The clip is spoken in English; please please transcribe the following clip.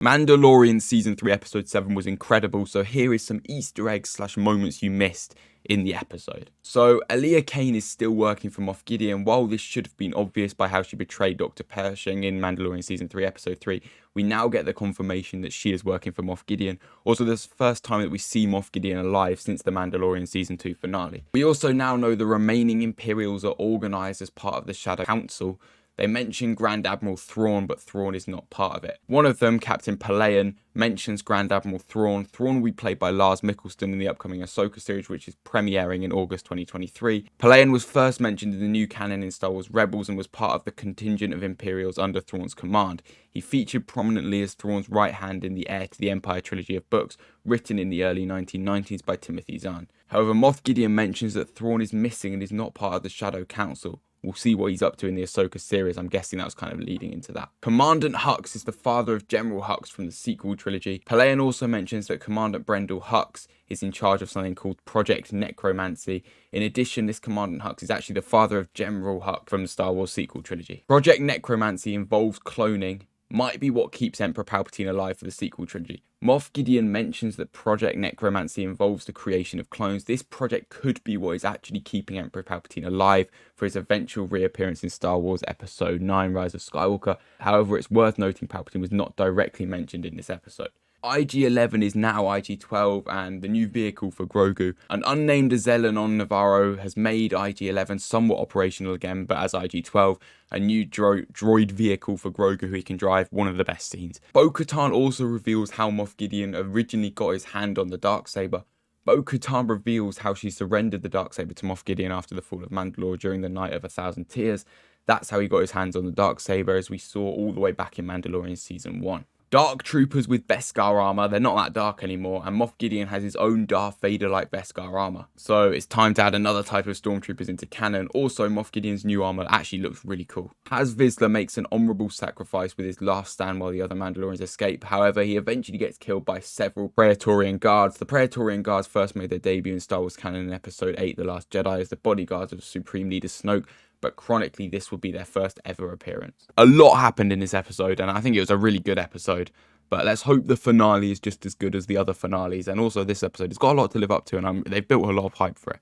Mandalorian Season 3 Episode 7 was incredible, so here is some Easter eggs / moments you missed in the episode. So, Elia Kane is still working for Moff Gideon. While this should have been obvious by how she betrayed Dr. Pershing in Mandalorian Season 3 Episode 3, we now get the confirmation that she is working for Moff Gideon. Also, this is the first time that we see Moff Gideon alive since the Mandalorian Season 2 finale. We also now know the remaining Imperials are organised as part of the Shadow Council. They mention Grand Admiral Thrawn, but Thrawn is not part of it. One of them, Captain Palayan, mentions Grand Admiral Thrawn. Thrawn will be played by Lars Mikkelsen in the upcoming Ahsoka series, which is premiering in August 2023. Palayan was first mentioned in the new canon in Star Wars Rebels and was part of the contingent of Imperials under Thrawn's command. He featured prominently as Thrawn's right hand in the Heir to the Empire trilogy of books, written in the early 1990s by Timothy Zahn. However, Moff Gideon mentions that Thrawn is missing and is not part of the Shadow Council. We'll see what he's up to in the Ahsoka series. I'm guessing that was kind of leading into that. Commandant Hux is the father of General Hux from the sequel trilogy. Palayan also mentions that Commandant Brendel Hux is in charge of something called Project Necromancy. In addition, this Commandant Hux is actually the father of General Hux from the Star Wars sequel trilogy. Project Necromancy involves cloning. Might be what keeps Emperor Palpatine alive for the sequel trilogy. Moff Gideon mentions that Project Necromancy involves the creation of clones. This project could be what is actually keeping Emperor Palpatine alive for his eventual reappearance in Star Wars Episode 9 Rise of Skywalker. However, it's worth noting Palpatine was not directly mentioned in this episode. IG-11 is now IG-12 and the new vehicle for Grogu. An unnamed Azellan on Navarro has made IG-11 somewhat operational again, but as IG-12, a new droid vehicle for Grogu who he can drive, one of the best scenes. Bo-Katan also reveals how Moff Gideon originally got his hand on the Darksaber. Bo-Katan reveals how she surrendered the Darksaber to Moff Gideon after the fall of Mandalore during the Night of 1,000 Tears. That's how he got his hands on the Darksaber, as we saw all the way back in Mandalorian Season 1. Dark Troopers with Beskar armor, they're not that dark anymore, and Moff Gideon has his own Darth Vader-like Beskar armor. So it's time to add another type of stormtroopers into canon. Also, Moff Gideon's new armor actually looks really cool. Paz Vizsla makes an honourable sacrifice with his last stand while the other Mandalorians escape. However, he eventually gets killed by several Praetorian guards. The Praetorian guards first made their debut in Star Wars canon in Episode 8, The Last Jedi, as the bodyguards of Supreme Leader Snoke, but chronically this would be their first ever appearance. A lot happened in this episode, and I think it was a really good episode. But let's hope the finale is just as good as the other finales. And also this episode, it's got a lot to live up to, and they've built a lot of hype for it.